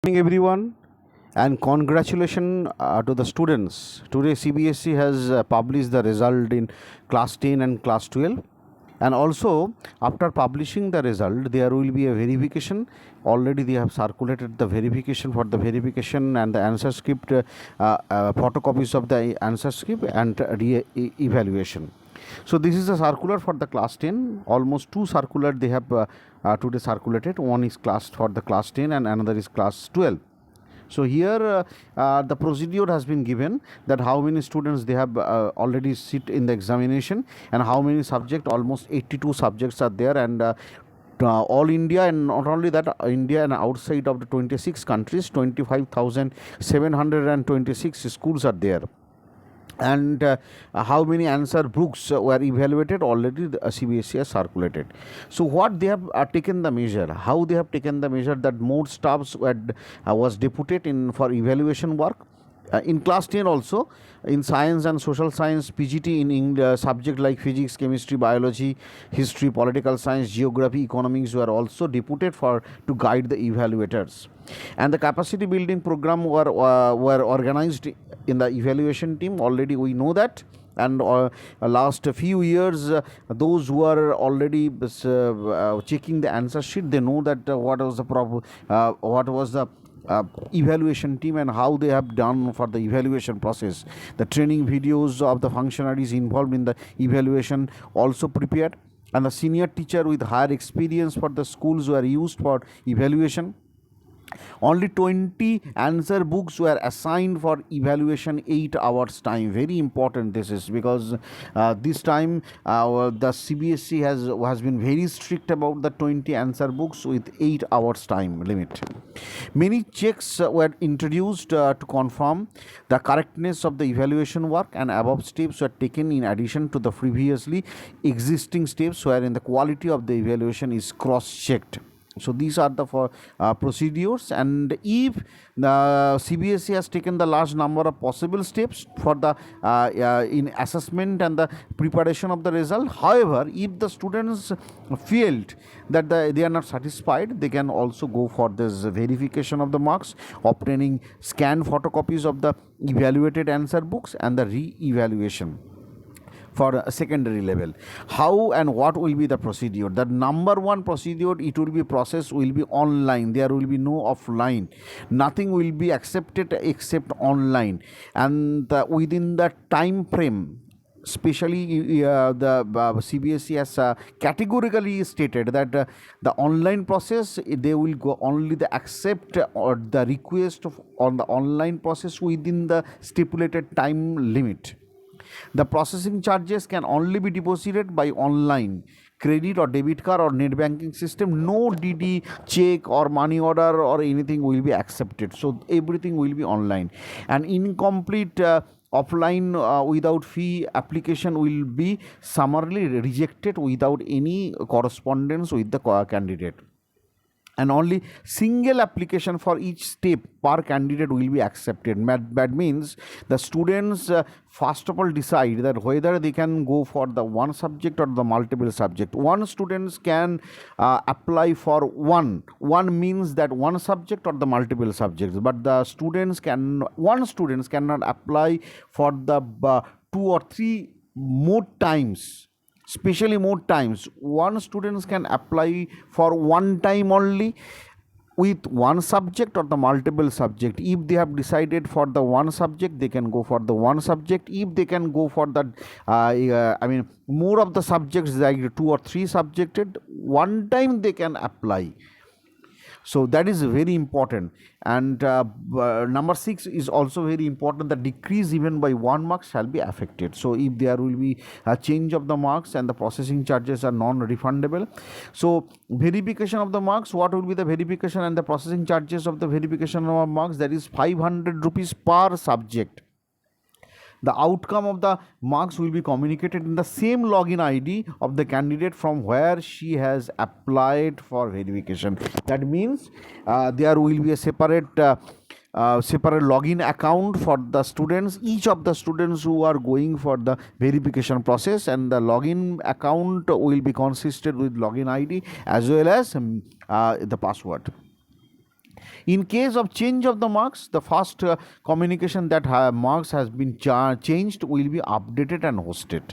Morning everyone, and congratulations to the students. Today CBSE has published the result in class 10 and class 12, and also after publishing the result there will be a verification. Already they have circulated the verification for the verification and the answer script, photocopies of the answer script and evaluation. So this is a circular for the class 10. Almost two circular they have today circulated. One is class for the class 10 and another is class 12. So here the procedure has been given, that how many students they have already sit in the examination, and how many subject. Almost 82 subjects are there, and all India, and not only that, India and outside of the 26 countries, 25,726 schools are there. And how many answer books were evaluated, already the CBSE has circulated. So what they have taken the measure, how they have taken the measure, that more staffs was deputed in for evaluation work. In class 10 also, in science and social science, PGT in subject like physics, chemistry, biology, history, political science, geography, economics were also deputed for to guide the evaluators. And the capacity building program were organized in the evaluation team. Already we know that. And last few years, those who are already checking the answer sheet, they know that what was the evaluation team and how they have done for the evaluation process. The training videos of the functionaries involved in the evaluation also prepared, and the senior teacher with higher experience for the schools were used for evaluation. Only 20 answer books were assigned for evaluation 8 hours time. Very important this is, because this time the CBSE has been very strict about the 20 answer books with 8 hours time limit. Many checks were introduced to confirm the correctness of the evaluation work, and above steps were taken in addition to the previously existing steps wherein the quality of the evaluation is cross-checked. So these are the procedures, and if the CBSE has taken the large number of possible steps for the in assessment and the preparation of the result. However, if the students felt that they are not satisfied, they can also go for this verification of the marks, obtaining scanned photocopies of the evaluated answer books and the re-evaluation for a secondary level. How and what will be the procedure? The number one procedure, it will be process will be online. There will be no offline. Nothing will be accepted except online, and within the time frame. Especially the CBSE has categorically stated that the online process, they will go only the accept or the request on the online process within the stipulated time limit. The processing charges can only be deposited by online, credit or debit card or net banking system. No DD, check or money order or anything will be accepted. So everything will be online. And incomplete offline without fee application will be summarily rejected without any correspondence with the candidate. And only single application for each step per candidate will be accepted. That means the students first of all decide that whether they can go for the one subject or the multiple subject. One students can apply for one means that one subject or the multiple subjects, but the students cannot apply for the 2 or 3 more times. Especially more times, one students can apply for one time only with one subject or the multiple subject. If they have decided for the one subject, they can go for the one subject. If they can go for the more of the subjects, like 2 or 3 subjected, one time they can apply. So that is very important. And number 6 is also very important. The decrease even by 1 mark shall be affected. So if there will be a change of the marks, and the processing charges are non-refundable. So verification of the marks, what will be the verification and the processing charges of the verification of marks? That is 500 rupees per subject. The outcome of the marks will be communicated in the same login ID of the candidate from where she has applied for verification. That means there will be a separate login account for the students, each of the students who are going for the verification process, and the login account will be consisted with login ID as well as the password. In case of change of the marks, the first communication that marks has been changed will be updated and hosted.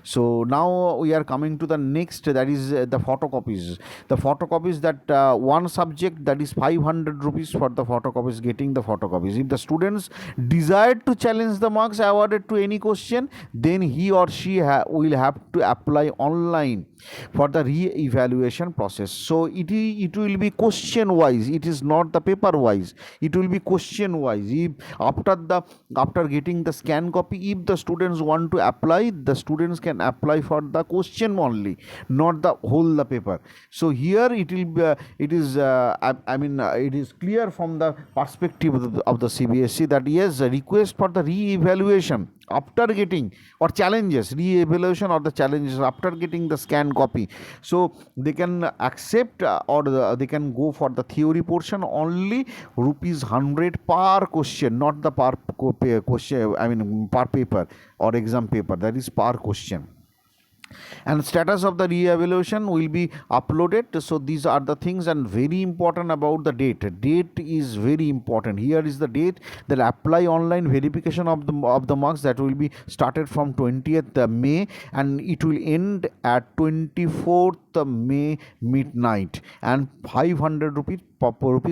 So now we are coming to the next, that is the photocopies. The photocopies, that one subject, that is 500 rupees for the photocopies, getting the photocopies. If the students desired to challenge the marks awarded to any question, then he or she will have to apply online for the re-evaluation process. So it will be question wise, it is not the paper wise, it will be question wise. If after getting the scan copy, if the students want to apply, the students can apply for the question only, not the whole the paper. So here it will be it is it is clear from the perspective of the CBSE that yes, a request for the re-evaluation after getting, or challenges, re-evaluation or the challenges after getting the scan copy, so they can accept they can go for the theory portion only, rupees 100 per question, not the per question, per paper or exam paper, that is per question. And status of the re-evaluation will be uploaded. So these are the things, and very important about the date is very important. Here is the date that apply online verification of the marks, that will be started from 20th May and it will end at 24th May midnight, and 500 rupees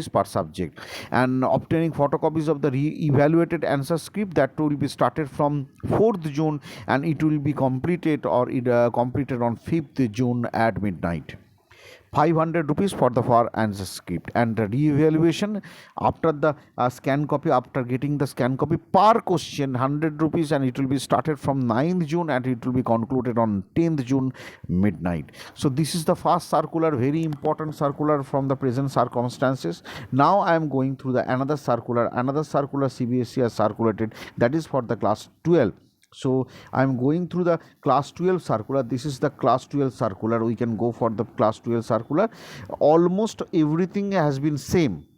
per subject. And obtaining photocopies of the re-evaluated answer script, that will be started from 4th June and it will be completed, or completed on 5th June at midnight. 500 rupees for the answer script. And the re-evaluation after the scan copy, after getting the scan copy, per question 100 rupees, and it will be started from 9th June and it will be concluded on 10th June midnight. So this is the first circular, very important circular from the present circumstances. Now I am going through the another circular CBSE has circulated, that is for the class 12. So I am going through the class 12 circular. This is the class 12 circular. We can go for the class 12 circular. Almost everything has been same.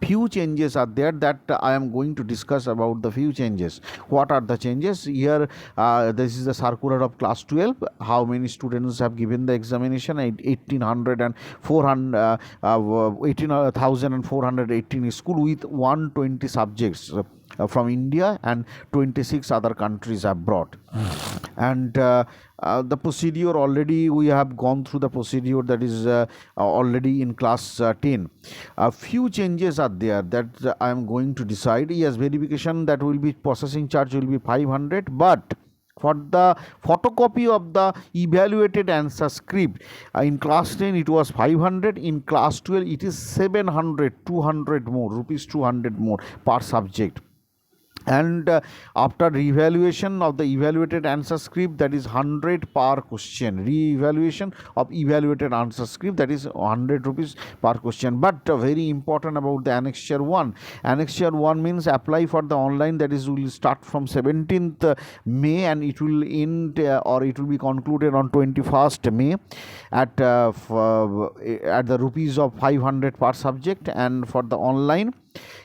Few changes are there that I am going to discuss about the few changes. What are the changes? Here this is the circular of class 12. How many students have given the examination? 18,418 school with 120 subjects from India and 26 other countries abroad. And the procedure, already we have gone through the procedure, that is already in class 10. A few changes are there that I am going to decide. Yes, verification, that will be processing charge will be 500, but for the photocopy of the evaluated answer script, in class 10 it was 500, in class 12 it is 700, 200 more, rupees 200 more per subject. And after re-evaluation of the evaluated answer script, that is 100 per question. Re-evaluation of evaluated answer script, that is 100 rupees per question. But very important about the annexure 1. Annexure 1 means apply for the online, that is will start from 17th May and it will end or it will be concluded on 21st May at the rupees of 500 per subject. And for the online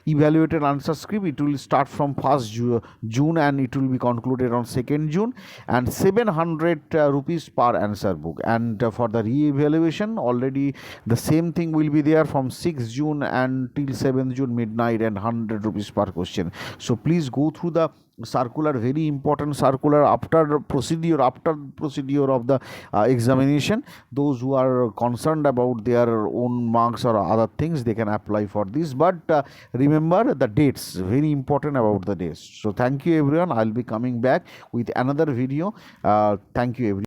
evaluated answer script, it will start from 1st June and it will be concluded on 2nd June, and 700 rupees per answer book. And for the re-evaluation, already the same thing will be there from 6th June and till 7th June midnight, and 100 rupees per question. So please go through the circular, very important circular. After procedure of the examination, those who are concerned about their own marks or other things, they can apply for this. But remember the dates, very important about the dates. So thank you everyone. I'll be coming back with another video. Thank you everyone.